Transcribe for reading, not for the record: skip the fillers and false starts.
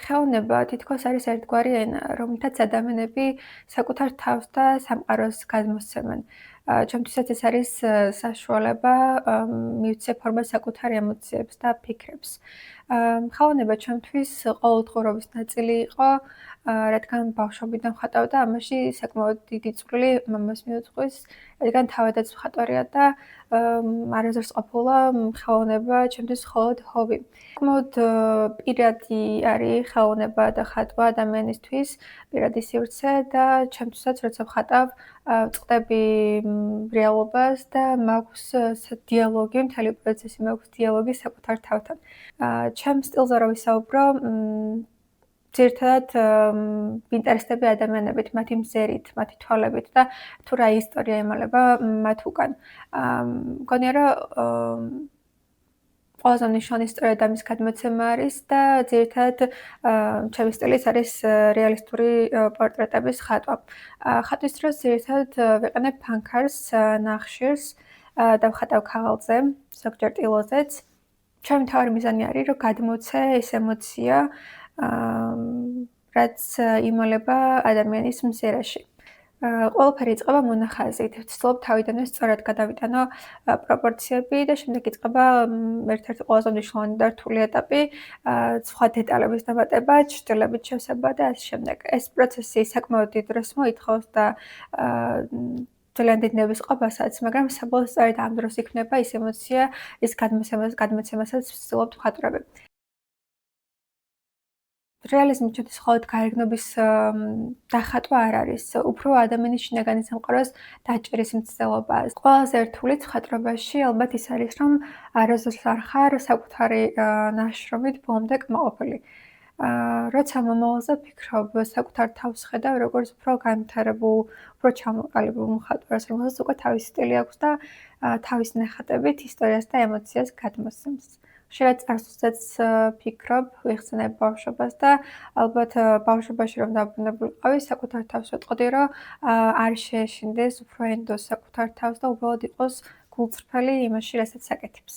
ხელოვნება თითქოს არის ერთგვარი ენა, რომლითაც ადამიანები საკუთარ თავს და სამყაროს გადმოსცემენ. ჩემთვისაც ეს არის საშუალება მივცე ფორმა საკუთარ ემოციებს და ფიქრებს. ხელოვნება ჩემთვის ყოველდღიურობის ნაწილი იყო, რადგან ბავშვობიდან ვხატავდა, ამაში საკმაოდ დიდი წვლილი მამას მიუძღვის, რადგან თავადაც მხატვარია და არასდროს ყოფილა ხელოვნება ჩემთვის მხოლოდ ჰობი. საკმაოდ პირადი არის ხელოვნება და ხატვა ადამიანისთვის, პირადი სივრცე და ჩემთვისაც როცა ვხატავ, ვწყდები რეალობას და მაქვს დიალოგი, მთელი პროცესი მაქვს დიალოგი საკუთარ თავთან. ჩემ სტილზე რო ვისაუბრო, ძირითადად ვინტერესდები ადამიანებით, მათი მზერით, მათი თვალებით და თუ რა ისტორია იმალება მათ უკან. მგონია რომ ყველაზე მნიშვნელოვანი სწორედ ამის გადმოცემა არის და ძირითადად ჩემი სტილიც არის რეალისტური პორტრეტების ხატვა. ხატვის დროს ძირითადად ვიყენებ ფანქარს, ნახშირს და ვხატავ ქაღალდზე, ზოგჯერ ტილოზეც. ჩემი მთავარი მიზანი არის, რომ გადმოცე ეს ემოცია, რაც იმალება ადამიანის მზერაში. ყველაფერი იწყება მონახაზით. ვცდილობ თავიდანვე სწორად გადავიტანო პროპორციები და შემდეგ იწყება ერთ-ერთი ყველაზე მნიშვნელოვანი და რთული ეტაპი, სხვა დეტალების დამატება, ჩრდილებით შევსება და ასე შემდეგ. ეს პროცესი საკმაოდ დიდ დროს მოითხოვს და ძალიან დიდ ნებისყოფასაც, მაგრამ საბოლოოდ სწორედ ამ დროს იქნება ის ემოცია, ის გადმოცემასაც ვცდილობთ მხატვრები. რეალიზმი ჩემთვის მხოლოდ გარეგნობის დახატვა არ არის, უფრო ადამიანის შინაგანი სამყაროს დაჭერის მცდელობაა. ყველაზე რთულიც მხატვრობაში ალბათ ის არის, რომ არასდროს არ ხარ საკუთარი ნაშრომით ბოლომდე კმაყოფილი. როცა მომავალზე ვფიქრობ, საკუთარ თავს ხედავ, როგორც უფრო განვითარებულ, უფრო ჩამოყალიბებულ მხატვარს, რომელსაც უკვე თავისი სტილი აქვს და თავის ნახატებით ისტორიას და ემოციას გადმოსცემს. ხშირად წარსულსაც ვფიქრობ, ვიხსენებ ბავშვობას და ალბათ ბავშვობაში რომ დაბრუნებულიყავი, საკუთარ თავს ვეტყოდი, რომ არ შეეშინდეს, უფრო ენდოს საკუთარ თავს და უბრალოდ იყოს გულწრფელი იმაში, რასაც აკეთებს.